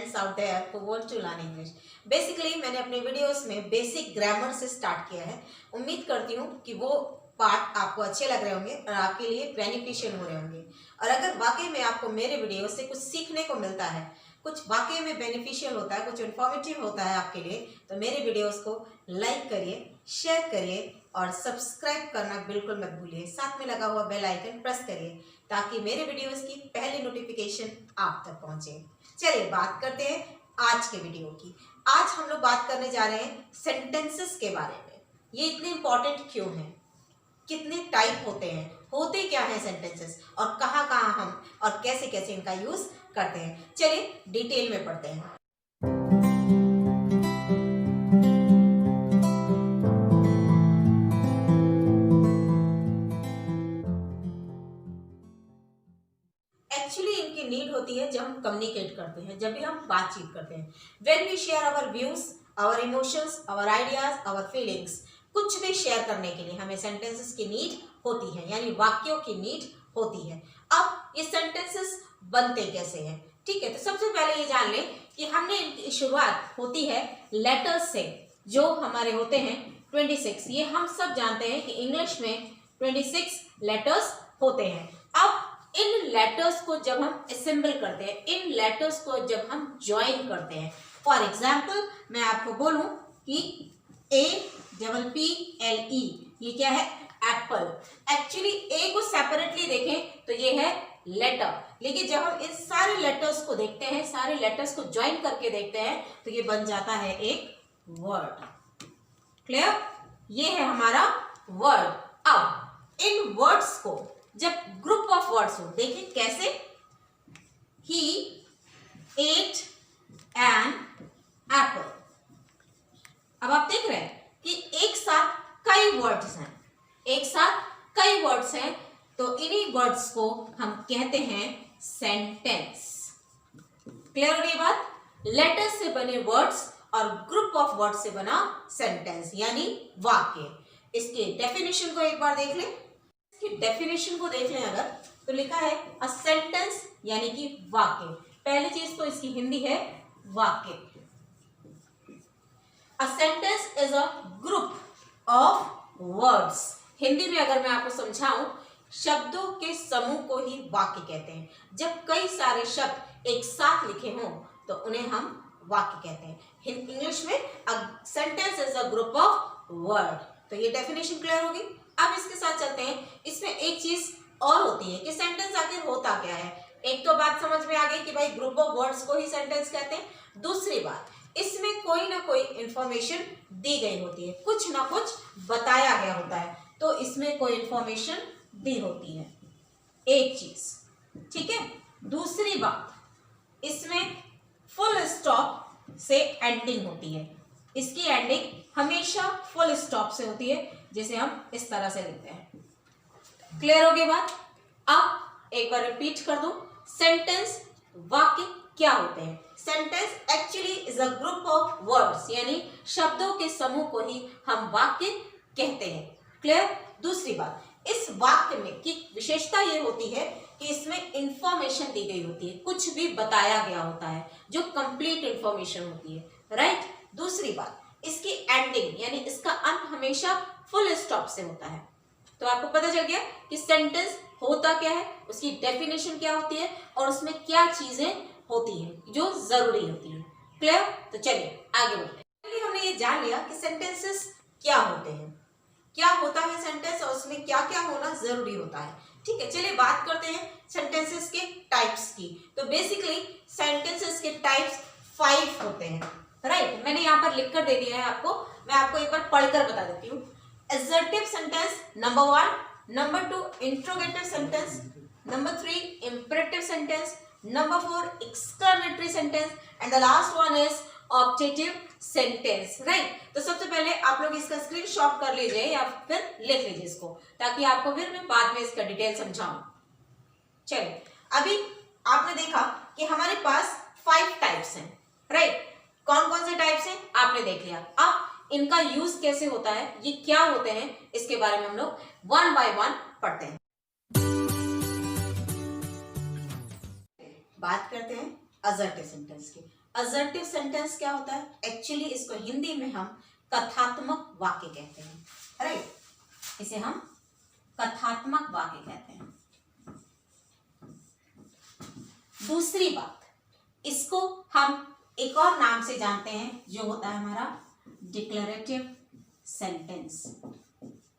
friends out there who want to learn English. Basically मैंने अपने videos में basic grammar से स्टार्ट किया है। उम्मीद करती हूँ कि वो पार्ट आपको अच्छे लग रहे होंगे और आपके लिए बेनिफिशियल हो रहे होंगे। और अगर वाकई में आपको मेरे वीडियो से कुछ सीखने को मिलता है, कुछ वाकई में बेनिफिशियल होता है, कुछ इन्फॉर्मेटिव होता है आपके लिए, तो मेरे वीडियोस को लाइक करिए, शेयर करिए और सब्सक्राइब करना बिल्कुल मत भूलिए। साथ में लगा हुआ बेल आइकन प्रेस करिए ताकि मेरे वीडियोस की पहली नोटिफिकेशन आप तक पहुंचे। चलिए बात करते हैं आज के वीडियो की। आज हम लोग बात करने जा रहे हैं सेंटेंसेस के बारे में। ये इतने इंपॉर्टेंट क्यों हैं, कितने टाइप होते हैं, होते क्या हैं सेंटेंसेस और कहाँ कहाँ हम और कैसे कैसे इनका यूज करते हैं। चलिए डिटेल में पढ़ते हैं। एक्चुअली इनकी नीड होती है जब हम कम्युनिकेट करते हैं, जब भी हम बातचीत करते हैं। When we share our views, our emotions, our ideas, our feelings, कुछ भी शेयर करने के लिए हमें सेंटेंसेस की नीड होती है, यानी वाक्यों की नीड होती है। अब ये सेंटेंसेस बनते कैसे हैं, ठीक है। तो सबसे पहले ये जान लें कि हमने इनकी शुरुआत होती है लेटर्स से, जो हमारे होते हैं 26। ये हम सब जानते हैं कि इंग्लिश में 26 लेटर्स होते हैं। अब इन लेटर्स को जब हम असेंबल करते हैं, इन लेटर्स को जब हम ज्वाइन करते हैं, फॉर एग्जाम्पल मैं आपको बोलूं कि APPLE, ये क्या है, एप्पल। एक्चुअली ए को सेपरेटली देखें तो ये है लेटर, लेकिन जब हम इन सारे लेटर्स को देखते हैं, सारे लेटर्स को ज्वाइन करके देखते हैं, तो ये बन जाता है एक वर्ड। क्लियर? ये है हमारा वर्ड। अब इन वर्ड्स को जब ग्रुप ऑफ वर्ड्स हो, देखिए कैसे, ही एट एन एप्पल। अब आप देख रहे हैं कि एक साथ कई वर्ड्स हैं, एक साथ कई वर्ड्स हैं, तो इन्हीं वर्ड्स को हम कहते हैं सेंटेंस। क्लियर हो गई बात? लेटर्स से बने वर्ड्स और ग्रुप ऑफ वर्ड्स से बना सेंटेंस यानी वाक्य। इसके डेफिनेशन को एक बार देख लें। इसकी डेफिनेशन को देख लें अगर, तो लिखा है अ सेंटेंस यानी कि वाक्य। पहली चीज तो इसकी हिंदी है वाक्य। A sentence is a group of words. Hindi में अगर मैं आपको समझाऊं, शब्दों के समूह को ही वाक्य कहते हैं। जब कई सारे शब्द एक साथ लिखे हों तो उन्हें हम वाक्य कहते हैं। इंग्लिश में a sentence is a group of word. तो ये डेफिनेशन क्लियर होगी। अब इसके साथ चलते हैं। इसमें एक चीज और होती है कि सेंटेंस आखिर होता क्या है। एक तो बात समझ में आ गई कि भाई ग्रुप ऑफ वर्ड्स को ही सेंटेंस कहते हैं। दूसरी बात, इसमें कोई ना कोई इंफॉर्मेशन दी गई होती है, कुछ ना कुछ बताया गया होता है, तो इसमें कोई इंफॉर्मेशन दी होती है, एक चीज, ठीक है। दूसरी बात, इसमें फुल स्टॉप से एंडिंग होती है। इसकी एंडिंग हमेशा फुल स्टॉप से होती है, जिसे हम इस तरह से लिखते हैं। क्लियर हो गई बात? अब एक बार रिपीट कर दूं, सेंटेंस वाक्य क्या होते हैं। Sentence actually is a group of words, यानी शब्दों के समूह को ही हम वाक्य कहते हैं। क्लियर? दूसरी बात, इस वाक्य में की विशेषता ये होती है कि इसमें इंफॉर्मेशन दी गई होती है, कुछ भी बताया गया होता है, जो कंप्लीट इंफॉर्मेशन होती है, राइट। दूसरी बात, इसकी एंडिंग यानी इसका अंत हमेशा फुल स्टॉप से होता है। तो आपको पता चल गया कि सेंटेंस होता क्या है, उसकी डेफिनेशन क्या होती है और उसमें क्या चीजें होती हैं जो जरूरी होती है। क्लियर? तो चलिए आगे बढ़ते हैं। हमने ये जान लिया कि सेंटेंसेस क्या होते हैं, क्या होता है सेंटेंस और उसमें क्या क्या होना जरूरी होता है, ठीक है। चलिए बात करते हैं सेंटेंसेस के टाइप्स की। तो बेसिकली सेंटेंसेस के टाइप्स 5 होते हैं, राइट। मैंने यहाँ पर लिख कर दे दिया है आपको, मैं आपको एक बार पढ़कर बता देती हूँ। assertive sentence number 1, number 2 interrogative sentence, number 3 imperative sentence, number 4 exclamatory sentence and the last one is optative sentence, right। तो सबसे पहले आप लोग इसका स्क्रीनशॉट कर लीजिए या फिर लिख लीजिए इसको, ताकि आपको फिर मैं बाद में इसका डिटेल समझाऊं। चलिए, अभी आपने देखा कि हमारे पास 5 टाइप्स हैं, राइट। कौन कौन से टाइप्स हैं आपने देख लिया। अब इनका यूज कैसे होता है, ये क्या होते हैं, इसके बारे में हम लोग वन बाय वन पढ़ते हैं। बात करते हैं असर्टिव सेंटेंस की। असर्टिव सेंटेंस क्या होता है? एक्चुअली इसको हिंदी में हम कथात्मक वाक्य कहते हैं, राइट? इसे हम कथात्मक वाक्य कहते हैं। दूसरी बात, इसको हम एक और नाम से जानते हैं जो होता है हमारा डिक्लेरेटिव सेंटेंस,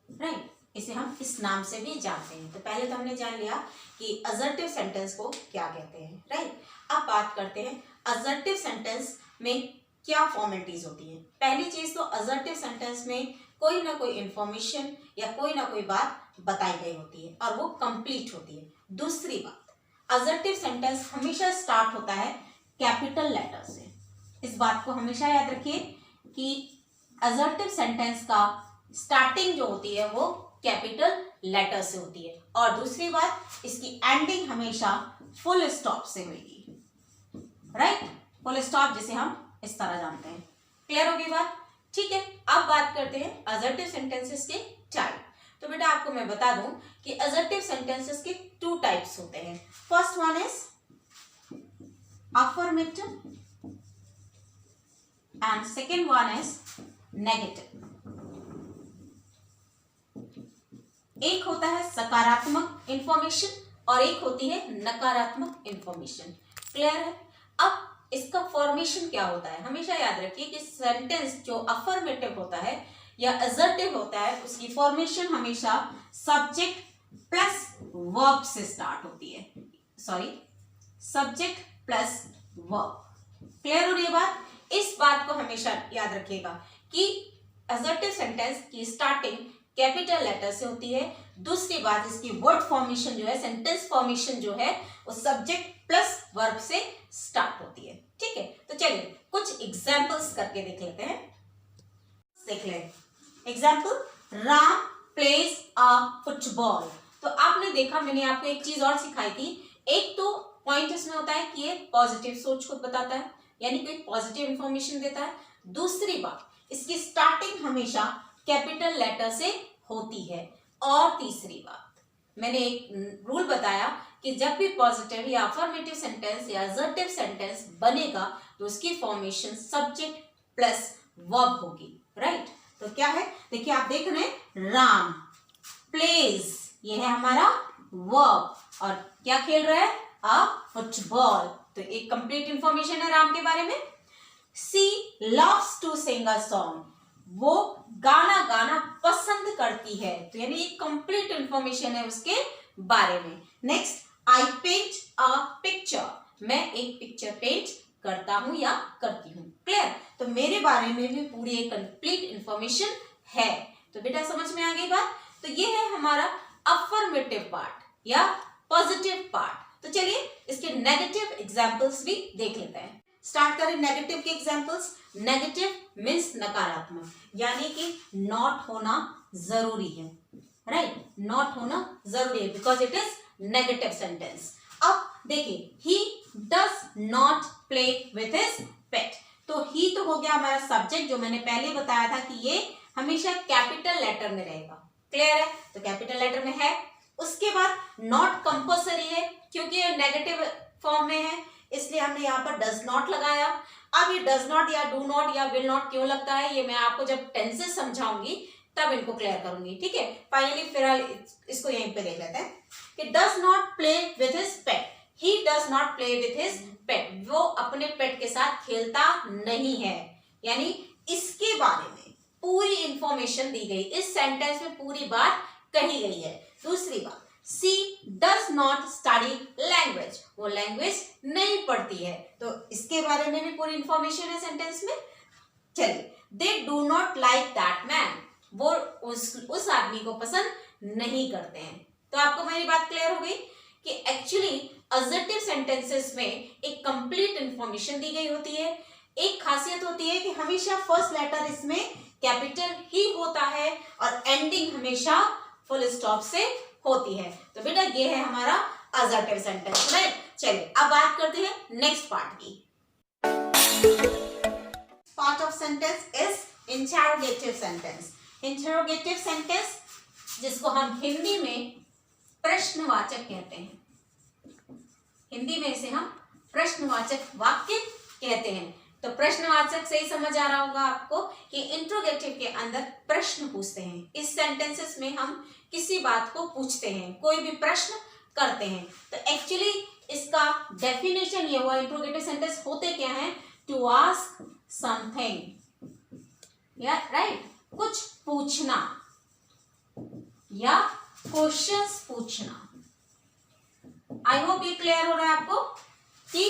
राइट? इसे हम इस नाम से भी जानते हैं। तो पहले तो हमने जान लिया कि असर्टिव सेंटेंस को क्या कहते हैं, राइट? अब बात करते हैं असर्टिव सेंटेंस में क्या फॉर्मेलिटीज होती है। पहली चीज तो असर्टिव सेंटेंस में कोई ना कोई इंफॉर्मेशन या कोई ना कोई बात बताई गई होती है और वो कंप्लीट होती है। दूसरी बात, असर्टिव सेंटेंस हमेशा स्टार्ट होता है कैपिटल लेटर से। इस बात को हमेशा याद रखिए कि असर्टिव सेंटेंस का स्टार्टिंग जो होती है वो कैपिटल लेटर से होती है। और दूसरी बात, इसकी एंडिंग हमेशा फुल स्टॉप से होगी, राइट? फुल स्टॉप जिसे हम इस तरह जानते हैं। क्लियर होगी बात? ठीक है, अब बात करते हैं असर्टिव सेंटेंसेस के टाइप। तो बेटा आपको मैं बता दूं कि असर्टिव सेंटेंसेस के 2 टाइप्स होते हैं। First one is affirmative and second one is negative. एक होता है सकारात्मक इंफॉर्मेशन और एक होती है नकारात्मक इंफॉर्मेशन। क्लियर है? अब इसका फॉर्मेशन क्या होता है, हमेशा याद रखिए कि सेंटेंस जो अफर्मेटिव होता है या असर्टिव होता है उसकी फॉर्मेशन हमेशा सब्जेक्ट प्लस वर्ब से स्टार्ट होती है। Sorry, subject plus verb. Clear हो रही है बात? इस बात को हमेशा याद रखिएगा कि असर्टिव सेंटेंस की स्टार्टिंग कैपिटल लेटर से होती है। दूसरी बात, इसकी वर्ड फॉर्मेशन जो है, सेंटेंस फॉर्मेशन जो है वो सब्जेक्ट प्लस वर्ब से स्टार्ट होती है। ठीक है, तो चलिए कुछ एग्जांपल्स करके देख लेते हैं। देख ले example, Ram plays a football. तो आपने देखा, मैंने आपको एक चीज और सिखाई थी। एक तो पॉइंट इसमें होता है कि ये पॉजिटिव सोच को बताता है, यानी कोई पॉजिटिव इंफॉर्मेशन देता है। दूसरी बात, इसकी स्टार्टिंग हमेशा कैपिटल लेटर से होती है। और तीसरी बात, मैंने एक रूल बताया कि जब भी पॉजिटिव या अफर्मेटिव सेंटेंस या असर्टिव सेंटेंस बनेगा तो उसकी फॉर्मेशन सब्जेक्ट प्लस वर्ब होगी, राइट? तो क्या है, देखिए आप देख रहे हैं, राम प्लेज, ये है हमारा वर्ब, और क्या खेल रहा है, अ फुटबॉल। तो एक कंप्लीट इंफॉर्मेशन है राम के बारे में। She loves to sing a song, वो गाना गाना पसंद करती है। तो यानी एक कंप्लीट इंफॉर्मेशन है उसके बारे में। Next, I paint a picture, मैं एक पिक्चर पेंट करता हूं या करती हूं। क्लियर? तो मेरे बारे में भी पूरी एक कंप्लीट इंफॉर्मेशन है। तो बेटा समझ में आ गई बात? तो ये है हमारा अफर्मेटिव पार्ट या पॉजिटिव पार्ट। तो चलिए इसके नेगेटिव एग्जांपल्स भी देख लेते हैं। स्टार्ट करें नेगेटिव के एग्जांपल्स। नेगेटिव मीन्स नकारात्मक, यानी कि नॉट होना जरूरी है, राइट? नॉट होना जरूरी है because it is negative sentence. अब देखिए, he does not play with his pet. तो ही तो हो गया हमारा सब्जेक्ट, जो मैंने पहले बताया था कि ये हमेशा कैपिटल लेटर में रहेगा। क्लियर है? तो कैपिटल लेटर में है। उसके बाद नॉट कंपल्सरी है, क्योंकि ये नेगेटिव फॉर्म में है, इसलिए हमने यहाँ पर डज नॉट लगाया। अब ये डज नॉट या डू नॉट या विल नॉट क्यों लगता है, ये मैं आपको जब टेंसेस समझाऊंगी तब इनको क्लियर करूंगी। ठीक है, फाइनली फिलहाल इसको यहीं पे देख लेते हैं कि does not play with his pet. He does not play with his pet, वो अपने पेट के साथ खेलता नहीं है। यानी इसके बारे में पूरी इंफॉर्मेशन दी गई, इस सेंटेंस में पूरी बात कही गई है। दूसरी बात, सी डज नॉट स्टडी लैंग्वेज, वो लैंग्वेज नहीं पढ़ती है, तो इसके बारे में भी पूरी इंफॉर्मेशन है सेंटेंस में। चलिए, they do not like that man, वो उस आदमी को पसंद नहीं करते हैं। तो आपको मेरी बात क्लियर हो गई कि एक्चुअली असर्टिव सेंटेंसेस में एक कंप्लीट इंफॉर्मेशन दी गई होती है। एक खासियत होती है कि हमेशा फर्स्ट लेटर इसमें कैपिटल ही होता है और एंडिंग हमेशा फुल स्टॉप से होती है। तो बेटा ये है हमारा असर्टिव सेंटेंस, राइट? चलिए अब बात करते हैं नेक्स्ट पार्ट की। Part of sentence is interrogative sentence. Interrogative sentence, जिसको हम हिंदी में प्रश्नवाचक कहते हैं, हिंदी में इसे हम प्रश्नवाचक वाक्य कहते हैं। तो प्रश्नवाचक से ही समझ आ रहा होगा आपको कि इंट्रोगेटिव के अंदर प्रश्न पूछते हैं। इस सेंटेंसेस में हम किसी बात को पूछते हैं, कोई भी प्रश्न करते हैं। तो एक्चुअली इसका डेफिनेशन ये हुआ, इंट्रोगेटिव सेंटेंस होते क्या हैं? टू आस्क समथिंग, या राइट, कुछ पूछना या क्वेश्चंस पूछना। आई होप ये क्लियर हो रहा है आपको कि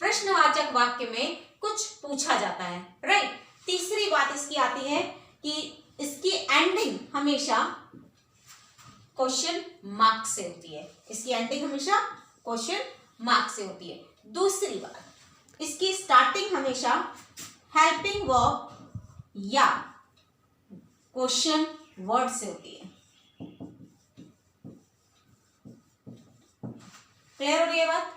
प्रश्नवाचक वाक्य में कुछ पूछा जाता है, राइट। तीसरी बात इसकी आती है कि इसकी एंडिंग हमेशा क्वेश्चन मार्क से होती है। इसकी एंडिंग हमेशा क्वेश्चन मार्क से होती है। दूसरी बात, इसकी स्टार्टिंग हमेशा हेल्पिंग वर्ब या क्वेश्चन वर्ड से होती है। क्लियर हो रही है बात?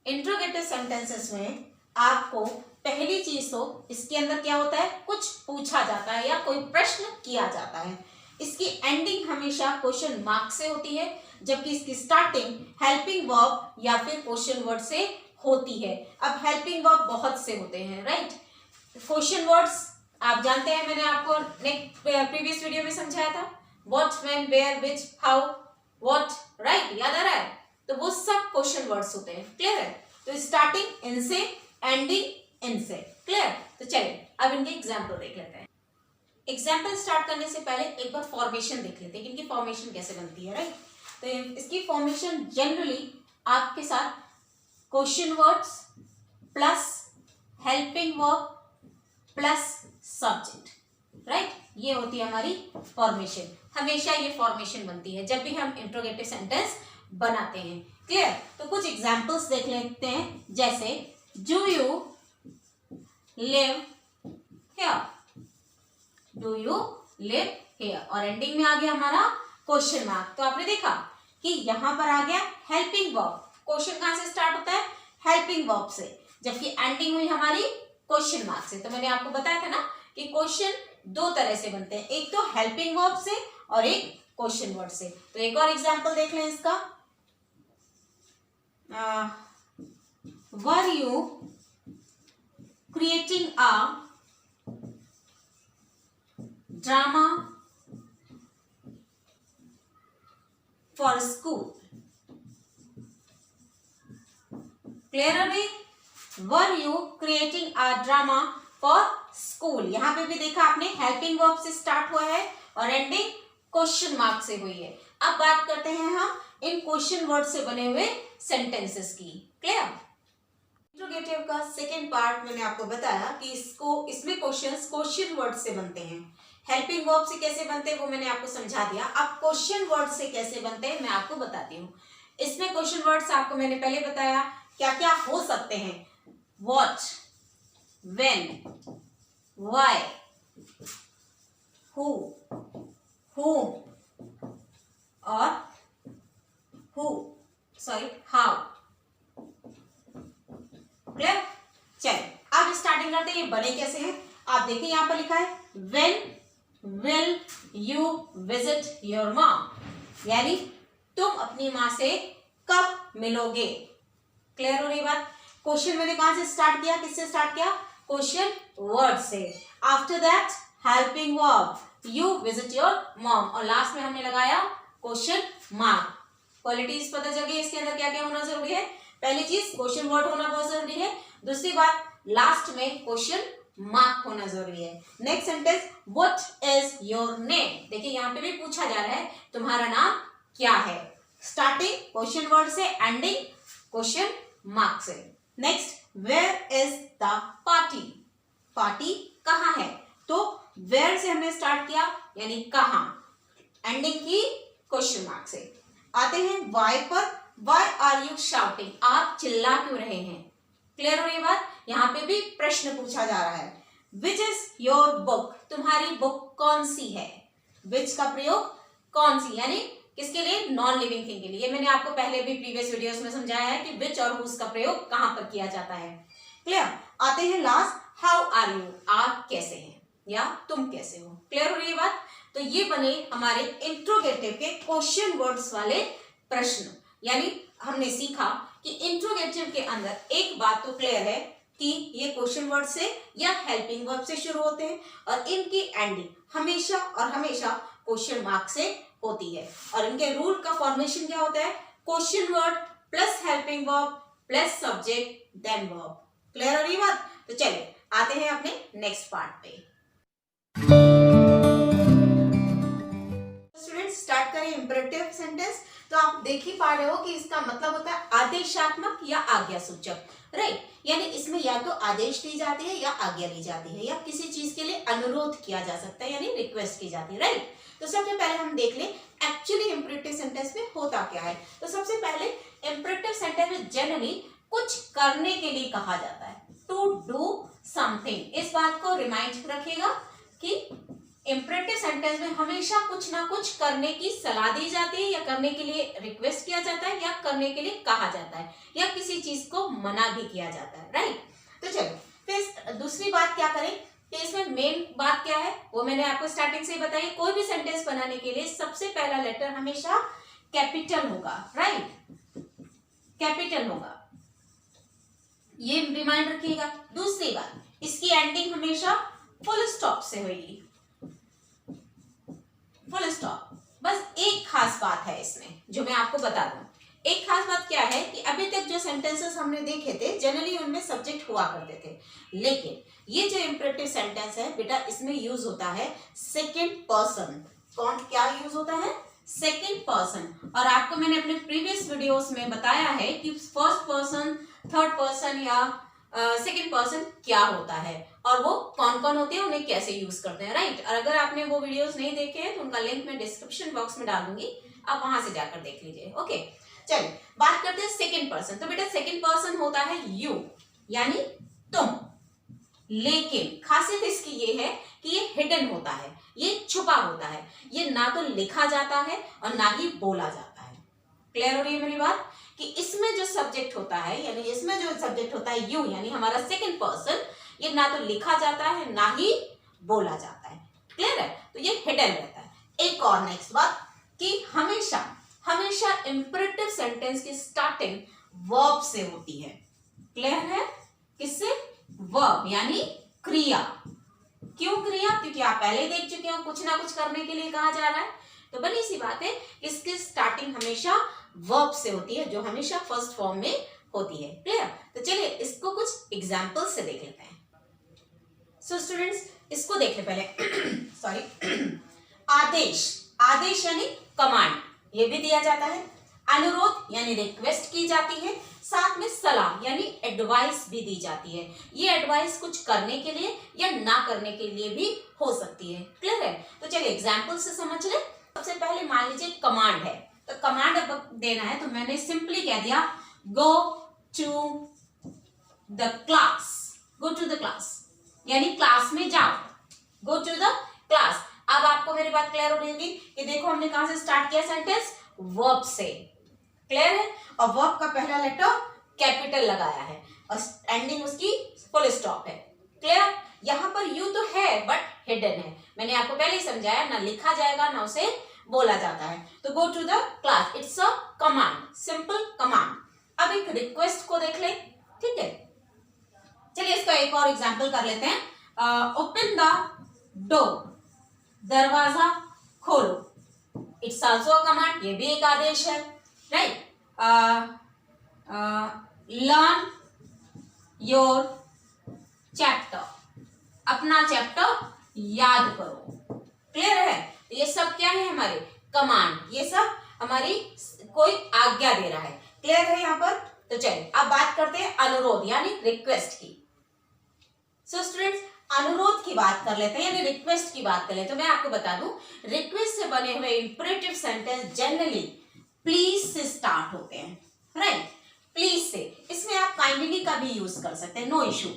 इंट्रोगेटिव सेंटेंसेस में आपको पहली चीज तो इसके अंदर क्या होता है? कुछ पूछा जाता है या कोई प्रश्न किया जाता है। इसकी एंडिंग हमेशा क्वेश्चन मार्क से होती है, जबकि इसकी स्टार्टिंग हेल्पिंग वर्ब या फिर क्वेश्चन वर्ड से होती है। अब हेल्पिंग वर्ब बहुत से होते हैं, राइट। क्वेश्चन वर्ड्स आप जानते हैं, मैंने आपको प्रीवियस वीडियो में समझाया था, what, when, where, which, how, what, right, याद आ रहा है? तो वो सब क्वेश्चन वर्ड्स होते हैं। क्लियर है? तो स्टार्टिंग इनसे, एंडिंग इनसे। क्लियर? तो चलिए अब इनके एग्जाम्पल देख लेते हैं। एग्जाम्पल स्टार्ट करने से पहले एक बार फॉर्मेशन देख लेते हैं कि इनकी फॉर्मेशन कैसे बनती है, राइट। तो इसकी फॉर्मेशन जनरली आपके साथ question words plus helping verb plus subject, right, ये होती है हमारी फॉर्मेशन। हमेशा ये फॉर्मेशन बनती है जब भी हम इंट्रोगेटिव सेंटेंस बनाते हैं। क्लियर? तो कुछ एग्जांपल्स देख लेते हैं, जैसे do you live here, do you live here, और एंडिंग में आ गया हमारा क्वेश्चन मार्क। तो आपने देखा कि यहां पर आ गया हेल्पिंग वर्ब। क्वेश्चन कहां से स्टार्ट होता है? हेल्पिंग वर्ब से, जबकि एंडिंग हुई हमारी क्वेश्चन मार्क से। तो मैंने आपको बताया था ना कि क्वेश्चन दो तरह से बनते हैं, एक तो हेल्पिंग वर्ब से और एक क्वेश्चन वर्ड से। तो एक और एग्जांपल देख लें इसका। Were you creating a drama for school? Clear है? Were you creating a drama for school, यहां पे भी देखा आपने हेल्पिंग वर्ब से स्टार्ट हुआ है और एंडिंग क्वेश्चन मार्क से हुई है। अब बात करते हैं हम इन क्वेश्चन वर्ड से बने हुए सेंटेंसेस की। क्लियर? इंट्रोगेटिव का सेकेंड पार्ट मैंने आपको बताया कि इसमें क्वेश्चंस क्वेश्चन वर्ड से बनते हैं। हेल्पिंग वर्ब से कैसे बनते हैं वो मैंने आपको समझा दिया। अब क्वेश्चन वर्ड से कैसे बनते हैं मैं आपको बताती हूँ। इसमें क्वेश्चन वर्ड्स आपको मैंने पहले बताया क्या क्या हो सकते हैं। What, when, why, who, whom और how। क्लियर? चलिए अब स्टार्टिंग करते हैं। ये बने कैसे हैं आप देखिए, यहां पर लिखा है when will you visit your mom, यानी तुम अपनी मां से कब मिलोगे। क्लियर हो रही बात? क्वेश्चन मैंने कहां से स्टार्ट किया, किससे स्टार्ट किया? क्वेश्चन वर्ड से। After that helping verb, you visit your mom, और लास्ट में हमने लगाया क्वेश्चन मार्क। क्वालिटीज पता चल गई इसके अंदर क्या क्या होना जरूरी है। पहली चीज क्वेश्चन वर्ड होना बहुत जरूरी है। दूसरी बात लास्ट में क्वेश्चन मार्क होना जरूरी है। Next sentence, what is your name, देखिए यहाँ पे भी पूछा जा रहा है तुम्हारा नाम क्या है। स्टार्टिंग क्वेश्चन वर्ड से, एंडिंग क्वेश्चन मार्क से। Next, where is the party, party कहाँ है, तो वेयर से हमने स्टार्ट किया यानी कहाँ, एंडिंग की क्वेश्चन मार्क से। आते हैं वाई पर, वाई आर यू शाउटिंग, आप चिल्ला क्यों रहे हैं। क्लियर हो रही बात? यहाँ पे भी प्रश्न पूछा जा रहा है। विच इज योर बुक, तुम्हारी बुक कौन सी है। विच का प्रयोग कौन सी, यानी किसके लिए, नॉन लिविंग थिंग के लिए। मैंने आपको पहले भी प्रीवियस वीडियोस में समझाया है कि विच और हुज का प्रयोग कहां पर किया जाता है। क्लियर? आते हैं लास्ट, हाउ आर यू, आप कैसे हैं या तुम कैसे हो। क्लियर हो रही है बात? तो ये बने हमारे इंट्रोगेटिव के क्वेश्चन वर्ड्स वाले प्रश्न। यानी हमने सीखा कि इंट्रोगेटिव के अंदर एक बात तो क्लियर है कि ये क्वेश्चन वर्ड से या हेल्पिंग वर्ब से शुरू होते हैं और इनकी एंडिंग हमेशा और हमेशा क्वेश्चन मार्क से होती है। और इनके रूल का फॉर्मेशन क्या होता है? Question word plus helping verb plus subject then verb. Clear हो रही बात? तो चलिए आते हैं अपने नेक्स्ट पार्ट पे। स्टूडेंट्स स्टार्ट करें इंपरेटिव सेंटेंस। तो आप देख ही पा रहे हो कि इसका मतलब होता है आदेशात्मक या आज्ञासूचक, राइट। यानी इसमें या तो आदेश दी जाती है या आज्ञा दी जाती है या किसी चीज के लिए अनुरोध किया जा सकता है यानी रिक्वेस्ट की जाती है, राइट। तो सबसे पहले हम देख लें एक्चुअली इंपरेटिव सेंटेंस में होता क्या है। तो सबसे पहले इंपरेटिव सेंटेंस में जनरली कुछ करने के लिए कहा जाता है, टू डू समथिंग। इस बात को रिमाइंड रखिएगा कि इंपरेटिव सेंटेंस में हमेशा कुछ ना कुछ करने की सलाह दी जाती है या करने के लिए रिक्वेस्ट किया जाता है या करने के लिए कहा जाता है या किसी चीज को मना भी किया जाता है, राइट। तो चलो फिर दूसरी बात क्या करें कि इसमें मेन बात क्या है वो मैंने आपको स्टार्टिंग से ही बताई। कोई भी सेंटेंस बनाने के लिए सबसे पहला लेटर हमेशा कैपिटल होगा, राइट, कैपिटल होगा, ये रिमाइंड रखिएगा। दूसरी बात, इसकी एंडिंग हमेशा फुल स्टॉप से होगी, फुल स्टॉप। बस एक खास बात है इसमें जो मैं आपको बता दूं। एक खास बात क्या है कि अभी तक जो सेंटेंसेस हमने देखे थे जनरली उनमें सब्जेक्ट हुआ करते थे, लेकिन ये जो इंपरेटिव सेंटेंस है बेटा इसमें यूज होता है सेकंड पर्सन। कौन क्या यूज होता है? Second person. और आपको मैंने अपने प्रीवियस वीडियोस में बताया है कि फर्स्ट पर्सन, थर्ड पर्सन या सेकंड पर्सन क्या होता है और वो कौन कौन होते हैं, उन्हें कैसे यूज करते हैं, राइट। और अगर आपने वो वीडियोस नहीं देखे हैं तो उनका लिंक मैं डिस्क्रिप्शन बॉक्स में डाल दूंगी, आप वहां से जाकर देख लीजिए। ओके चलिए बात करते हैं सेकंड पर्सन। तो बेटा सेकंड पर्सन होता है यू यानी तुम, लेकिन खासियत इसकी ये है कि ये हिडन होता है, ये छुपा होता है, ये ना तो लिखा जाता है और ना ही बोला जाता है। क्लियर हो रही है मेरी बात कि इसमें जो सब्जेक्ट होता है यानी इसमें जो सब्जेक्ट होता है यू यानी हमारा सेकंड पर्सन, ये ना तो लिखा जाता है ना ही बोला जाता है। क्लियर है? तो ये हिडन रहता है। एक और नेक्स्ट बात कि हमेशा हमेशा इंपरेटिव सेंटेंस की स्टार्टिंग वर्ब से होती है। क्लियर है? किससे? वर्ब यानी क्रिया। क्यों क्रिया? क्योंकि आप पहले देख चुके हो कुछ ना कुछ करने के लिए कहा जा रहा है, तो बनी सी बात है इसकी स्टार्टिंग हमेशा वर्ब से होती है जो हमेशा फर्स्ट फॉर्म में होती है। क्लियर? तो चलिए इसको कुछ एग्जांपल से देख लेते हैं। सो स्टूडेंट्स इसको देख ले पहले सॉरी आदेश, आदेश यानी कमांड, ये भी दिया जाता है। अनुरोध यानी रिक्वेस्ट की जाती है, साथ में सलाह यानी एडवाइस भी दी जाती है। ये एडवाइस कुछ करने के लिए या ना करने के लिए भी हो सकती है। क्लियर है? तो चलिए एग्जांपल से समझ ले। सबसे पहले मान लीजिए कमांड है, तो कमांड अब देना है तो मैंने सिंपली कह दिया go to the class, go to the class यानी क्लास में जाओ, गो टू द क्लास। अब आपको मेरी बात क्लियर हो रही होगी कि देखो हमने कहां से स्टार्ट किया सेंटेंस? वर्ब से। क्लियर है? और वर्ब का पहला लेटर कैपिटल लगाया है और एंडिंग उसकी फुल स्टॉप है। क्लियर? यहां पर यू तो है बट हिडन है, मैंने आपको पहले ही समझाया, ना लिखा जाएगा ना उसे बोला जाता है। तो go to the class it's a command, simple command. अब एक रिक्वेस्ट को देख ले, ठीक है। चलिए इसका एक और एग्जांपल कर लेते हैं। ओपन द डोर, दरवाजा खोलो, इट्स आल्सो अ कमांड, ये भी एक आदेश है, राइट। लर्न योर चैप्टर, अपना चैप्टर याद करो। क्लियर है? ये सब क्या है? हमारे कमांड, ये सब हमारी कोई आज्ञा दे रहा है। क्लियर है यहाँ पर? तो चलिए अब बात करते हैं अनुरोध यानी रिक्वेस्ट की। सो स्टूडेंट्स अनुरोध की बात कर लेते हैं यानी रिक्वेस्ट की बात कर लेते हैं। तो मैं आपको बता दूं रिक्वेस्ट से बने हुए इंपरेटिव सेंटेंस जनरली प्लीज से स्टार्ट होते हैं, राइट। प्लीज से, इसमें आप काइंडली का भी यूज कर सकते हैं, नो इशू,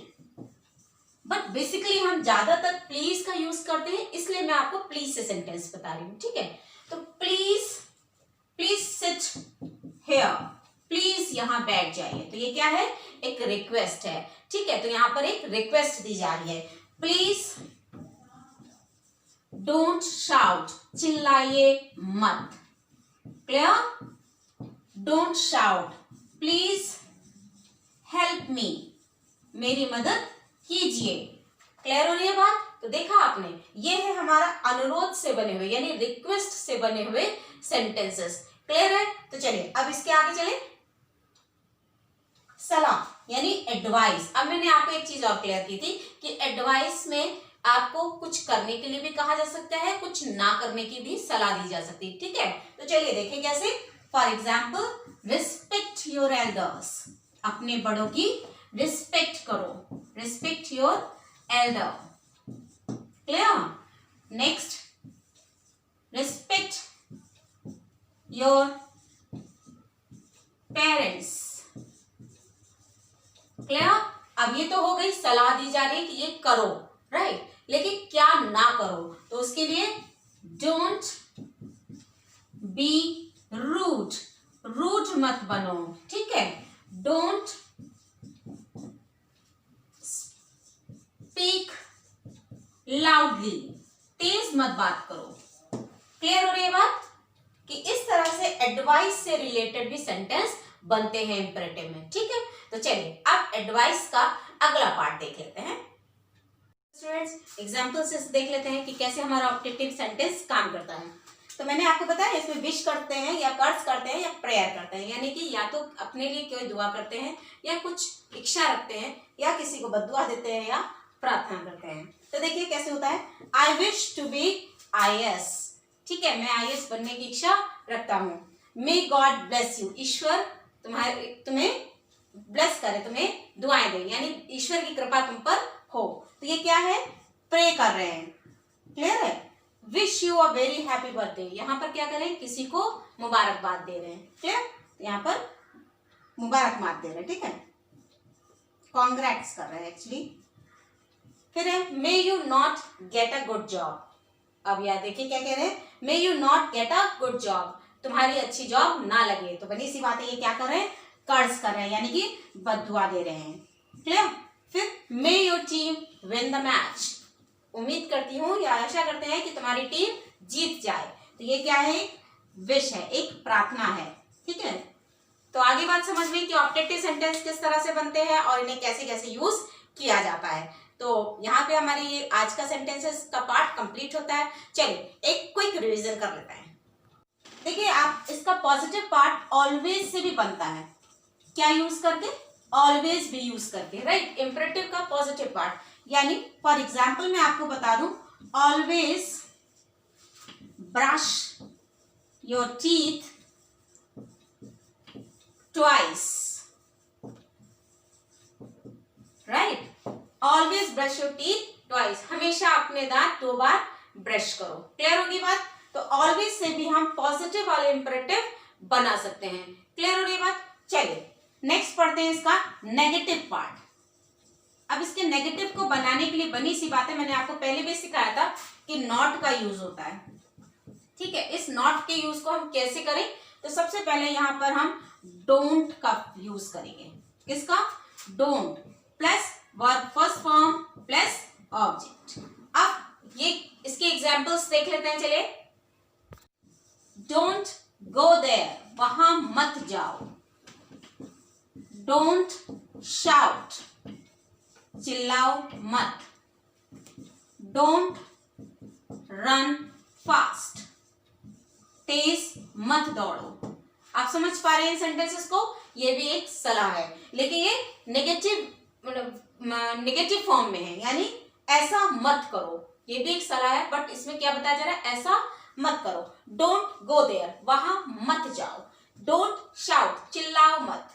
बट बेसिकली हम ज्यादातर प्लीज का यूज करते हैं, इसलिए मैं आपको प्लीज से सेंटेंस बता रही हूँ, ठीक है। तो please, please sit here, please यहाँ बैठ जाइए, तो ये क्या है? एक रिक्वेस्ट है, ठीक है। तो यहाँ पर एक रिक्वेस्ट दी जा रही है, प्लीज डोंट शाउट, चिल्लाइए मत। Clear? Don't shout, please help me, मेरी मदद कीजिए। क्लियर हो रही है बात? तो देखा आपने, ये है हमारा अनुरोध से बने हुए यानी रिक्वेस्ट से बने हुए सेंटेंसेस। क्लियर है? तो चलिए अब इसके आगे चले। सलाह यानी एडवाइस। अब मैंने आपको एक चीज और क्लियर की थी कि एडवाइस में आपको कुछ करने के लिए भी कहा जा सकता है, कुछ ना करने की भी सलाह दी जा सकती है। ठीक है, तो चलिए देखें कैसे। For example, respect your elders, अपने बड़ों की रिस्पेक्ट करो, respect your Elder. Clear? Next, respect your parents. Clear? अब ये तो हो गई, सलाह दी जा रही है कि ये करो, राइट, लेकिन क्या ना करो, तो उसके लिए डोंट बी रूड, रूड मत बनो। ठीक है, डोंट स्पीक लाउडली, तेज मत बात करो। क्लियर हो रही है बात? कि इस तरह से एडवाइस से रिलेटेड भी सेंटेंस बनते हैं इंपरेटिव में। ठीक है, तो चलिए अब एडवाइस का अगला पार्ट देख लेते हैं। स्टूडेंट्स, एग्जांपल से देख लेते हैं कि कैसे हमारा ऑब्जेक्टिव सेंटेंस काम करता है। तो मैंने आपको बताया इसमें विश करते हैं या कर्ज करते हैं या प्रेयर करते हैं, यानी कि या तो अपने लिए कोई दुआ करते हैं या कुछ इच्छा रखते हैं या किसी को बद्दुआ देते हैं या प्रार्थना करते हैं। तो देखिए कैसे होता है। I wish to be IAS। ठीक है, मैं IAS बनने की इच्छा रखता हूँ। मे गॉड ब्लेस यू, ईश्वर तुम्हें ब्लेस करे, तुम्हें दुआएं दे, यानी ईश्वर की कृपा तुम पर हो। तो ये क्या है? प्रे कर रहे हैं। क्लियर है? Wish you a very happy birthday, यहाँ पर क्या करें? किसी को मुबारकबाद दे रहे हैं। क्लियर? यहाँ पर मुबारकबाद दे रहे हैं। ठीक है, कॉन्ग्रेट्स कर रहे हैं एक्चुअली। फिर है may you not get a good job. अब यार देखिए क्या कह रहे हैं, may you not get a good job, तुम्हारी अच्छी जॉब ना लगे। तो बनी सी बात है, ये क्या कर रहे हैं? कर्ज कर रहे हैं, यानी कि बद्दुआ दे रहे हैं। क्लियर? फिर मे your team win the match, उम्मीद करती हूँ या आशा करते हैं कि तुम्हारी टीम जीत जाए। तो ये क्या है? एक विश है, एक प्रार्थना है। ठीक है, तो आगे बात समझ में कि ऑब्जेक्टिव सेंटेंस किस तरह से बनते हैं और इन्हें कैसे कैसे यूज किया जाता है। तो यहाँ पे हमारे ये आज का सेंटेंसेस का पार्ट कंप्लीट होता है। चलिए एक क्विक रिवीजन कर लेते हैं। देखिए, आप इसका पॉजिटिव पार्ट ऑलवेज से भी बनता है। क्या यूज करके? ऑलवेज भी यूज करके, राइट। इंपरेटिव का पॉजिटिव पार्ट, यानी फॉर एग्जाम्पल मैं आपको बता दूं, always brush your teeth twice, right. Always brush your teeth twice, हमेशा अपने दांत 2 बार ब्रश करो। क्लियर होगी बात? तो ऑलवेज से भी हम पॉजिटिव वाले इंपरेटिव बना सकते हैं। क्लियर हो रही बात? चलिए नेक्स्ट पढ़ते हैं इसका नेगेटिव पार्ट। अब इसके नेगेटिव को बनाने के लिए बनी सी बात है, मैंने आपको पहले भी सिखाया था कि नॉट का यूज होता है। ठीक है, इस नॉट के यूज को हम कैसे करें? तो सबसे पहले यहां पर हम डोंट का यूज करेंगे। किसका? Don't plus verb first form plus object. अब ये इसके एग्जांपल्स देख लेते हैं। चलिए, डोंट गो देयर, वहां मत जाओ। डोंट शाउट, चिल्लाओ मत। डोंट रन फास्ट, तेज मत दौड़ो। आप समझ पा रहे हैं सेंटेंसेस को? ये भी एक सलाह है, लेकिन ये नेगेटिव फॉर्म में है, यानी ऐसा मत करो। ये भी एक सलाह है, बट इसमें क्या बताया जा रहा है? ऐसा मत करो। डोंट गो देयर, वहां मत जाओ। डोंट शाउट, चिल्लाओ मत।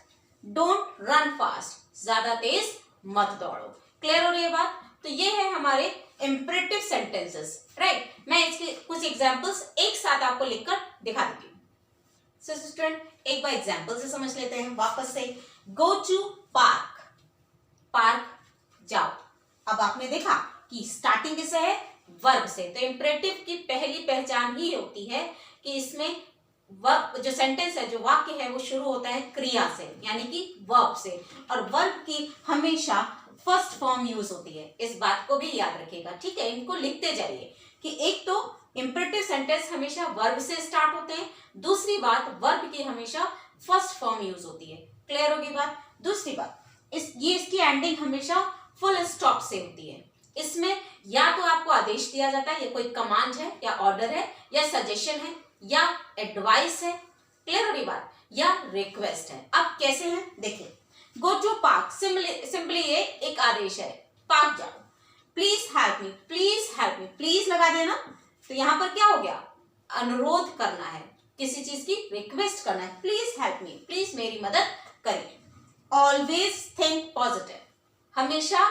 डोंट रन फास्ट, ज्यादा तेज मत दौड़ो। क्लियर हो रही है बात? तो ये है हमारे इंपरेटिव सेंटेंसेस, राइट। मैं इसके कुछ एग्जांपल्स एक साथ आपको लिखकर दिखा देती हूँ। सो स्टूडेंट, एक बार एग्जांपल से समझ लेते हैं वापस से। गो टू पार्क, पार्क जाओ। अब आपने देखा कि स्टार्टिंग किससे है? वर्ब से। तो इंपरेटिव की पहली पहचान ही होती है कि इसमें वर्ब, जो सेंटेंस है, जो वाक्य है, वो शुरू होता है क्रिया से, यानी कि वर्ब से। और वर्ब की हमेशा फर्स्ट फॉर्म यूज होती है, इस बात को भी याद रखिएगा। ठीक है, इनको लिखते जाइए कि एक तो इंपरेटिव सेंटेंस हमेशा वर्ब से स्टार्ट होते हैं, दूसरी बात वर्ब की हमेशा फर्स्ट फॉर्म यूज होती है। क्लियर होगी बात? दूसरी बात, इसकी एंडिंग हमेशा फुल स्टॉप से होती है। इसमें या तो आपको आदेश दिया जाता है, या कोई कमांड है, या ऑर्डर है, या सजेशन है, या एडवाइस है, क्लियर हो रही बात, या रिक्वेस्ट है। अब कैसे है देखिए, गो टू पार्क, सिंपली ये एक आदेश है, पार्क जाओ। Please help me, please help me, please लगा देना, तो यहां पर क्या हो गया, अनुरोध करना है, किसी चीज की रिक्वेस्ट करना है, प्लीज हेल्प मी, प्लीज मेरी मदद करिए। ऑलवेज थिंक पॉजिटिव, हमेशा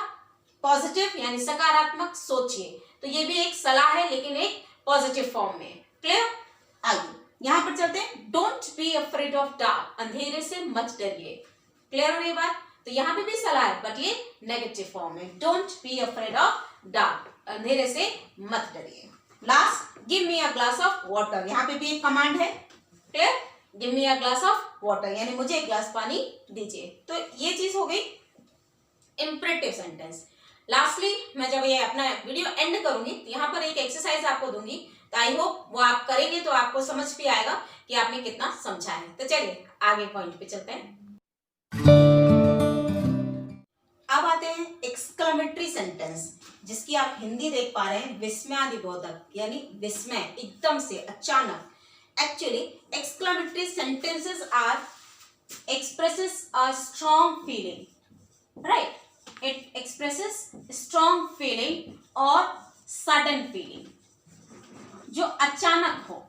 पॉजिटिव यानी सकारात्मक सोचिए, तो ये भी एक सलाह है लेकिन एक पॉजिटिव फॉर्म में। क्लियर, आइए यहां पर चलते हैं। Don't be afraid of dark, अंधेरे से मत डरिए। क्लियर हो रही बात, तो यहां पे भी सलाह है बट ये नेगेटिव फॉर्म में। Don't be afraid of dark, अंधेरे से मत डरिए। Last, give me a glass of water, यहाँ पे भी एक कमांड है। Clear, give me a glass of water यानी मुझे एक ग्लास पानी दीजिए। तो ये चीज हो गई इंपरेटिव सेंटेंस। लास्टली मैं जब ये अपना वीडियो एंड करूंगी तो यहाँ पर एक एक्सरसाइज आपको दूंगी, तो आई होप वो आप करेंगे तो आपको समझ भी आएगा कि आपने कितना समझा है। तो चलिए आगे पॉइंट पे चलते हैं। अब आते हैं एक्सक्लेमेटरी सेंटेंस, जिसकी आप हिंदी देख पा रहे हैं विस्मयादिबोधक, यानी विस्मय, एकदम से, अचानक। Actually exclamatory sentences are expresses a strong feeling, right, it expresses strong feeling और सडन फीलिंग, जो अचानक हो,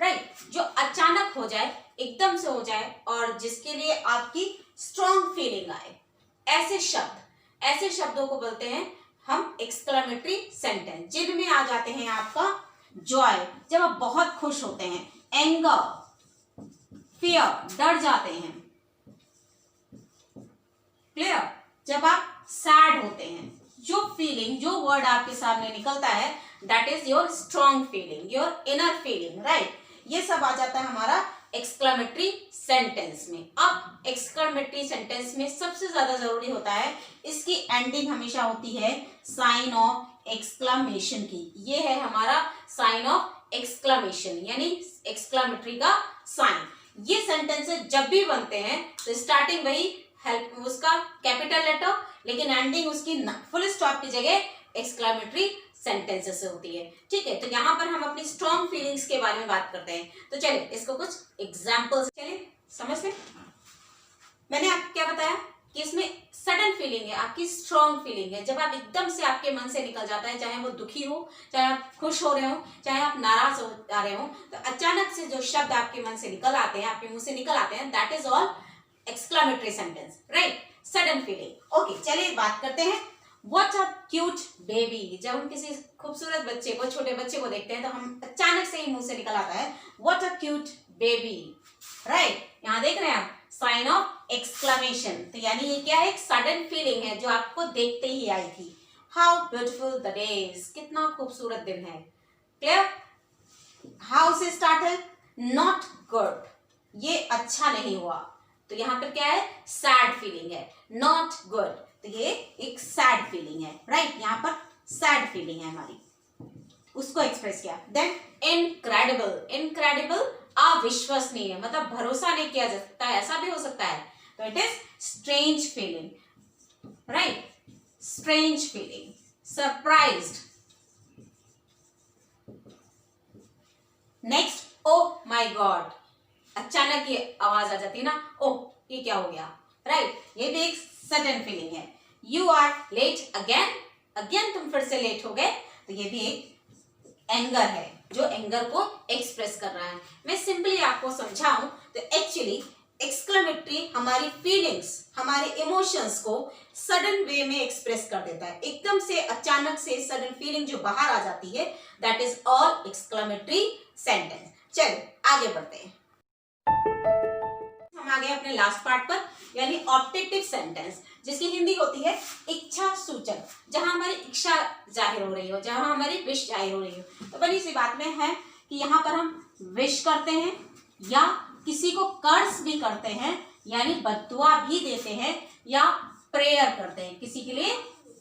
राइट, जो अचानक हो जाए, एकदम से हो जाए, और जिसके लिए आपकी स्ट्रॉन्ग फीलिंग आए, ऐसे शब्दों को बोलते हैं हम एक्सक्लेमेटरी सेंटेंस, जिनमें आ जाते हैं आपका जॉय, जब आप बहुत खुश होते हैं, एंगर, फियर, डर जाते हैं, क्लियर, जब आप सैड होते हैं, जो फीलिंग, जो वर्ड आपके सामने निकलता है, that is your strong feeling, your inner feeling, right, ये सब आ जाता है हमारा एक्सक्लेमेटरी सेंटेंस में। अब एक्सक्लेमेटरी सेंटेंस में सबसे ज्यादा जरूरी होता है, इसकी एंडिंग हमेशा होती है साइन ऑफ एक्सक्लेमेशन की। ये है हमारा साइन ऑफ एक्सक्लेमेशन, यानी एक्सक्लेमेटरी का साइन। ये सेंटेंसेस जब भी बनते हैं तो स्टार्टिंग वही हेल्प, उसका कैपिटल लेटर, लेकिन एंडिंग उसकी फुल स्टॉप की जगह एक्सक्लेमेटरी सेंटेंसेस से होती है। ठीक है, तो यहाँ पर हम अपनी स्ट्रॉन्ग फीलिंग्स के बारे में बात करते हैं। तो चलिए इसको कुछ एग्जाम्पल्स चलिए समझ लें। मैंने आपको क्या बताया कि इसमें सडन फीलिंग है, आपकी स्ट्रॉन्ग फीलिंग है, जब आप एकदम से आपके मन से निकल जाता है, चाहे वो दुखी हो, चाहे आप खुश हो रहे हो, चाहे आप नाराज हो जा रहे हो, तो अचानक से जो शब्द आपके मन से निकल आते हैं, आपके मुंह से निकल आते हैं, that is all exclamatory sentence, right, sudden feeling. Okay, चलिए बात करते हैं व्हाट अ क्यूट बेबी। जब हम किसी खूबसूरत बच्चे को, छोटे बच्चे को देखते हैं तो हम अचानक से ही मुंह से निकल आता है what a cute baby, right, यहाँ देख रहे हैं आप साइन ऑफ एक्सक्लेमेशन। तो यानी ये क्या है, एक सडन फीलिंग है जो आपको देखते ही आई थी। How beautiful the day is, कितना खूबसूरत दिन है। क्लियर, हाउ से स्टार्ट है, नॉट गुड, ये अच्छा नहीं हुआ, तो यहाँ पर क्या है, सैड फीलिंग है, नॉट गुड, तो ये एक सैड फीलिंग है, राइट, यहाँ पर सैड फीलिंग है हमारी, उसको एक्सप्रेस किया। देन इनक्रेडिबल, इनक्रेडिबल अविश्वसनीय, मतलब भरोसा नहीं किया जा सकता है, ऐसा भी हो सकता है, तो it is strange feeling, right, strange feeling. Surprised, next, oh my God, अचानक ये आवाज आ जाती है ना, ओह ये क्या हो गया, राइट, ये भी एक सडन फीलिंग है। You are late again, again तुम फिर से लेट हो गए, तो ये भी एक एंगर है, जो एंगर को एक्सप्रेस कर रहा है। मैं सिंपली आपको समझाऊं तो एक्चुअली एक्सक्लेमेटरी हमारी फीलिंग्स, हमारे इमोशंस को सडन वे में एक्सप्रेस कर देता है, एकदम से अचानक से सडन फीलिंग जो बाहर आ जाती है, that is all exclamatory sentence. चलिए आगे बढ़ते हैं, हम आ गए अपने लास्ट पार्ट पर, यानी ऑप्टेटिव सेंटेंस, जिसकी हिंदी होती है इच्छा सूचक, जहां हमारी इच्छा जाहिर हो रही हो, जहां हमारी विश जाहिर हो रही हो। तो बड़ी सी बात में है कि यहाँ पर हम विश करते हैं या किसी को कर्ज भी करते हैं, यानी बद्दुआ भी देते हैं, या प्रेयर करते हैं, किसी के लिए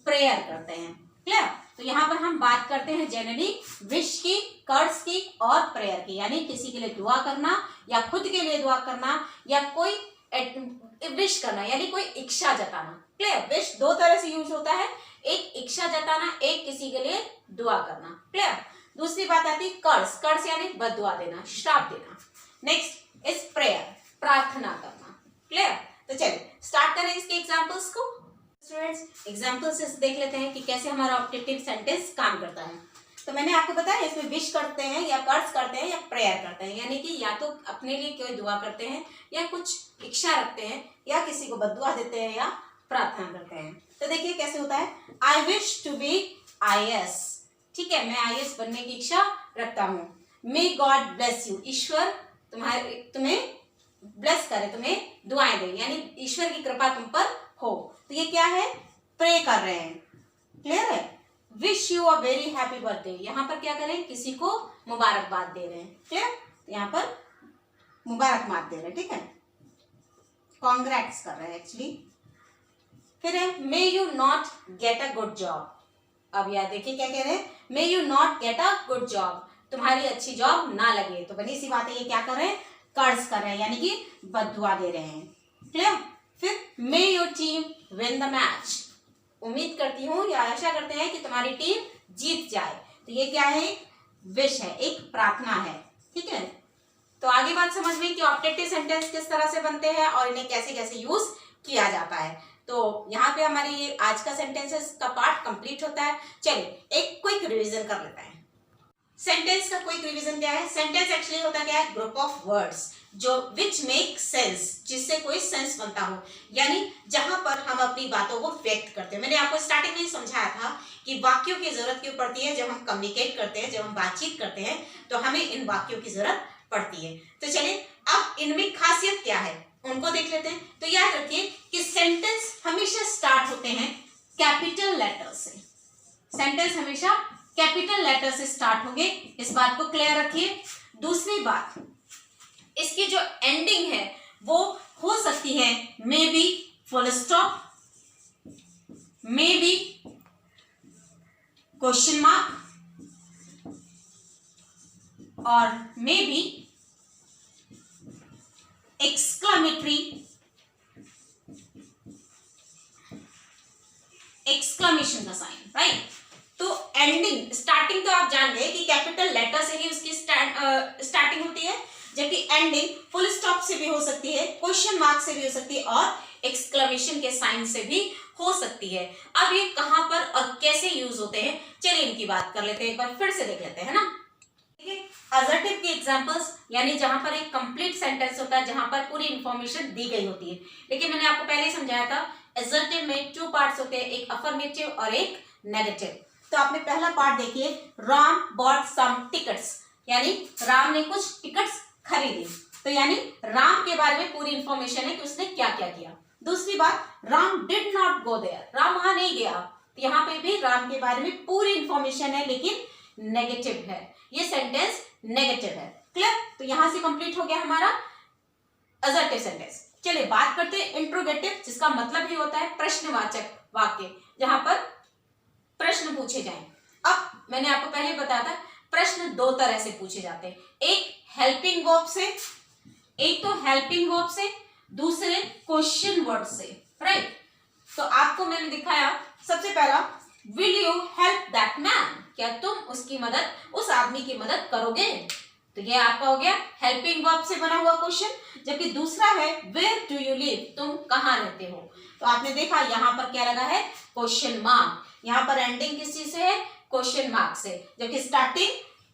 प्रेयर करते हैं। क्लियर, तो यहाँ पर हम बात करते हैं जनरली विश की, कर्ज की और प्रेयर की, यानी किसी के लिए दुआ करना या खुद के लिए दुआ करना, या कोई विश करना यानी कोई इच्छा जताना। क्लियर? विश दो तरह से यूज होता है, एक इच्छा जताना, एक किसी के लिए दुआ करना। क्लियर? दूसरी बात आती है कर्स। कर्स यानी बददुआ देना, श्राप देना। नेक्स्ट इज प्रेयर, प्रार्थना करना। क्लियर? तो चलिए स्टार्ट करें इसके एग्जांपल्स को। स्टूडेंट्स एग्जांपल से देख लेते हैं कि कैसे हमारा ऑब्जेक्टिव सेंटेंस काम करता है। तो मैंने आपको बताया इसमें विश करते हैं या कर्स करते हैं या प्रेयर करते हैं, यानी कि या तो अपने लिए कोई दुआ करते हैं या कुछ इच्छा रखते हैं या किसी को बददुआ देते हैं या प्रार्थना करते हैं। तो देखिए कैसे होता है। I wish to be IAS। ठीक है, मैं IAS बनने की इच्छा रखता हूँ। मे गॉड ब्लेस यू, ईश्वर तुम्हें ब्लेस करे, तुम्हें दुआएं दे, यानी ईश्वर की कृपा तुम पर हो। तो ये क्या है? प्रे कर रहे हैं। क्लियर है? Wish you a very happy birthday, यहाँ पर क्या करें? किसी को मुबारकबाद दे रहे हैं। क्लियर? यहाँ पर मुबारकबाद दे रहे हैं। ठीक है, कॉन्ग्रेट्स कर रहे हैं एक्चुअली। फिर है may you not get a good job. अब यार देखिए क्या कह रहे हैं, may you not get a good job, तुम्हारी अच्छी जॉब ना लगे। तो बनी सी बात है, ये क्या कर रहे हैं? कर्ज कर रहे हैं, यानी कि बददुआ दे रहे हैं। क्लियर? फिर मे your team win the match, उम्मीद करती हूँ या आशा करते हैं कि तुम्हारी टीम जीत जाए। तो ये क्या है? एक विश है, एक प्रार्थना है। ठीक है, तो आगे बात समझ में कि ऑब्जेक्टिव सेंटेंस किस तरह से बनते हैं और इन्हें कैसे कैसे यूज किया जाता है। तो यहाँ पे हमारी ये आज का सेंटेंसेस का पार्ट कंप्लीट होता है। चलिए एक क्विक रिवीजन कर लेते हैं। सेंटेंस का क्विक रिवीजन क्या है? सेंटेंस एक्चुअली होता क्या है? ग्रुप ऑफ वर्ड्स जो विच मेक सेंस, जिससे कोई सेंस बनता हो, यानी जहां पर हम अपनी बातों को व्यक्त करते हैं। मैंने आपको स्टार्टिंग में ही समझाया था कि वाक्यों की जरूरत क्यों पड़ती है। जब हम कम्युनिकेट करते हैं, जब हम बातचीत करते हैं, तो हमें इन वाक्यों की जरूरत पड़ती है। तो चलिए अब इनमें खासियत क्या है उनको देख लेते हैं। तो याद रखिए कि सेंटेंस हमेशा स्टार्ट होते हैं कैपिटल लेटर से। सेंटेंस हमेशा कैपिटल लेटर से स्टार्ट होंगे, इस बात को क्लियर रखिए। दूसरी बात, इसकी जो एंडिंग है वो हो सकती है may be full stop, may be question mark और मे बी एक्सक्लेमेशन का साइन। राइट? तो एंडिंग, स्टार्टिंग तो आप जान गए कि कैपिटल लेटर से ही उसकी स्टार्टिंग होती है, जबकि एंडिंग फुल स्टॉप से भी हो सकती है, क्वेश्चन मार्क से भी हो सकती है और एक्सक्लेमेशन के साइन से भी हो सकती है। अब ये कहां पर और कैसे यूज होते हैं, चलिए इनकी बात कर लेते हैं, एक बार फिर से देख लेते हैं ना। असर्टिव के एग्जांपल्स, यानी जहां पर एक कंप्लीट सेंटेंस होता है, जहां पर पूरी इंफॉर्मेशन दी गई होती है। लेकिन मैंने आपको पहले ही समझाया था असर्टिव में 2 पार्ट्स होते हैं, एक अफर्मेटिव और एक नेगेटिव। तो आपने पहला पार्ट देखिए, राम बॉट सम टिकट्स, यानी राम ने कुछ टिकट्स खरीदी। तो यानी राम के बारे में पूरी इंफॉर्मेशन है कि उसने क्या क्या किया। दूसरी बात, Ram did not go there, Ram वहां नहीं गया। तो यहाँ पे भी राम के बारे में पूरी इंफॉर्मेशन है लेकिन नेगेटिव है, ये सेंटेंस नेगेटिव है। क्लियर? तो यहां से कंप्लीट हो गया हमारा असर्टिव सेंटेंस। चलिए बात करते हैं इंट्रोगेटिव, जिसका मतलब ही होता है प्रश्नवाचक वाक्य, जहां पर प्रश्न पूछे जाएं। अब मैंने आपको पहले बताया था प्रश्न 2 तरह से पूछे जाते हैं, एक हेल्पिंग वर्ब से, एक तो हेल्पिंग वर्ब से, दूसरे क्वेश्चन वर्ड से। राइट? तो आपको मैंने दिखाया सबसे पहला, will you help that man, क्या तुम उसकी मदद, उस आदमी की मदद करोगे। तो ये आपका हो गया हेल्पिंग वर्ब से बना हुआ क्वेश्चन। जबकि दूसरा है वेयर डू यू लिव, तुम कहाँ रहते हो। तो आपने देखा यहाँ पर क्या लगा है? Question mark. यहाँ पर एंडिंग किस चीज से है? क्वेश्चन मार्क से, जबकि स्टार्टिंग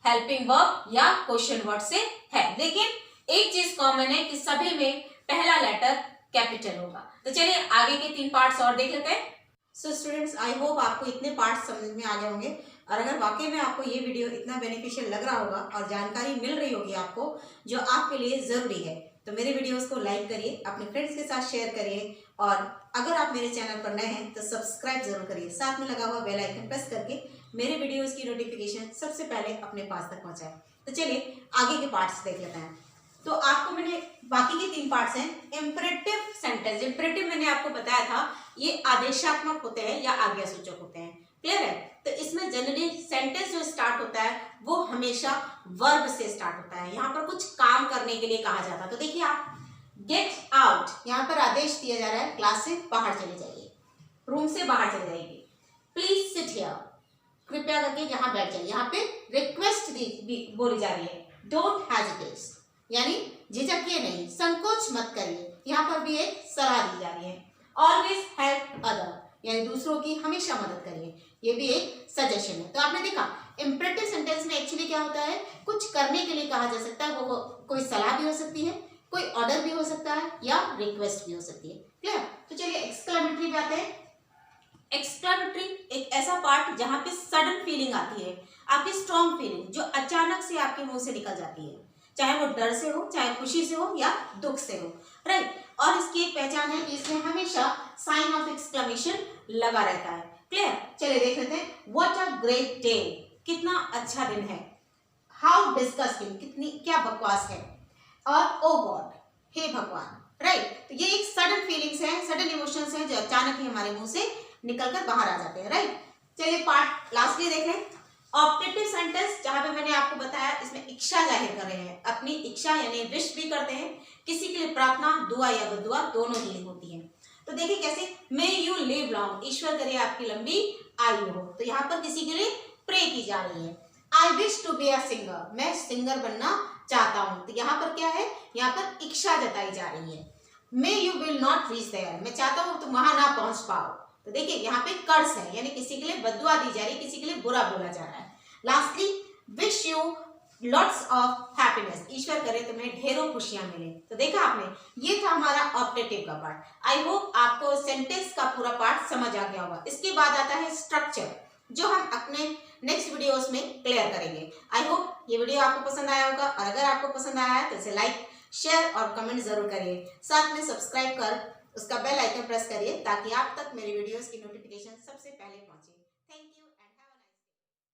हेल्पिंग वर्ब या क्वेश्चन वर्ड से है। लेकिन एक चीज कॉमन है कि सभी में पहला लेटर कैपिटल होगा। तो चलिए आगे के 3 पार्ट्स और देख लेते हैं। सो स्टूडेंट्स, आई होप आपको इतने पार्ट्स समझ में आ गए होंगे, और अगर वाकई में आपको ये वीडियो इतना बेनिफिशियल लग रहा होगा और जानकारी मिल रही होगी आपको जो आपके लिए ज़रूरी है, तो मेरे वीडियोस को लाइक करिए, अपने फ्रेंड्स के साथ शेयर करिए, और अगर आप मेरे चैनल पर नए हैं तो सब्सक्राइब जरूर करिए। साथ में लगा हुआ बेल आइकन प्रेस करके मेरे वीडियोस की नोटिफिकेशन सबसे पहले अपने पास तक पहुँचाएं। तो चलिए आगे के पार्ट्स देख लेते हैं। तो आपको मैंने बाकी के 3 पार्ट्स हैं। इंपरेटिव सेंटेंस, इंपरेटिव मैंने आपको बताया था ये आदेशात्मक होते हैं या आज्ञासूचक होते हैं। क्लियर है? तो इसमें जनरली सेंटेंस जो स्टार्ट होता है वो हमेशा वर्ब से स्टार्ट होता है। यहाँ पर कुछ काम करने के लिए कहा जाता है। तो देखिए आप गेट आउट, यहाँ पर आदेश दिया जा रहा है क्लास से बाहर चले जाइए, रूम से बाहर चले जाइए। प्लीज सिट हियर, कृपया करके यहाँ बैठ जाइए। यहाँ पे रिक्वेस्ट बोली जा रही है, डोंट हेजिटेट, यानी झिझकिए नहीं, संकोच मत करिए। यहाँ पर भी एक सलाह दी जा रही है। ऑलवेज हेल्प अदर, यानी दूसरों की हमेशा मदद करिए, ये भी एक सजेशन है। तो आपने देखा इंपरेटिव सेंटेंस में एक्चुअली क्या होता है, कुछ करने के लिए कहा जा सकता है, वो कोई सलाह भी हो सकती है, कोई ऑर्डर भी हो सकता है, या रिक्वेस्ट भी हो सकती है। क्लियर? तो चलिए एक्सक्लेमेटरी पे आते हैं। एक्सक्लेमेटरी एक ऐसा पार्ट जहां पे सडन फीलिंग आती है, आपकी स्ट्रॉन्ग फीलिंग जो अचानक से आपके मुंह से निकल जाती है, चाहे वो डर से हो, चाहे खुशी से हो, या दुख से हो, राइट। और इसकी एक पहचान है कि इसमें हमेशा साइन ऑफ एक्सक्लेमेशन लगा रहता है। क्लियर? चलिए देख लेते हैं। व्हाट अ ग्रेट डे, कितना अच्छा दिन है। हाउ डिस्गस्टिंग, कितनी क्या बकवास है। और ओ गॉड, हे भगवान, राइट। तो ये एक सडन फीलिंग्स हैं, सडन इमोशंस हैं जो अचानक ही हमारे मुंह से निकलकर बाहर आ जाते हैं, राइट। चलिए पार्ट लास्टली देख लें। ऑप्टेटिव सेंटेंस, जहां पे मैंने आपको बताया इसमें इच्छा जाहिर कर रहे हैं, अपनी इच्छा यानी विश भी करते हैं, किसी के लिए प्रार्थना, दुआ या बद्दुआ दोनों ही होती है। तो देखिए कैसे, मे यू लिव लॉन्ग, ईश्वर करे आपकी लंबी आयु हो। तो यहाँ पर किसी के लिए प्रे की जा रही है। I wish to be a singer, मैं सिंगर बनना चाहता हूँ। तो यहाँ पर क्या है, यहाँ पर इच्छा जताई जा रही है। May you will not reach there, मैं चाहता हूँ तुम वहां ना पहुंच पाओ। तो देखिए यहाँ पे कर्स है, यानी किसी के लिए बद्दुआ दी जा रही है, किसी के लिए बुरा बोला जा रहा है। Lastly, wish you lots of happiness, ईश्वर करे तुम्हें ढेरों खुशियां मिले। तो देखा आपने, ये था हमारा ऑप्टेटिव का पार्ट। आई होप आपको सेंटेंस का पूरा पार्ट समझ आ गया होगा। इसके बाद आता है स्ट्रक्चर, जो हम अपने नेक्स्ट वीडियोस में क्लियर करेंगे। आई होप ये वीडियो आपको पसंद आया होगा, और अगर आपको पसंद आया है तो इसे लाइक, शेयर और कमेंट जरूर करिए। साथ में सब्सक्राइब कर उसका बेल आइकन प्रेस करिए, ताकि आप तक मेरी वीडियोस की नोटिफिकेशन सबसे पहले पहुंचे।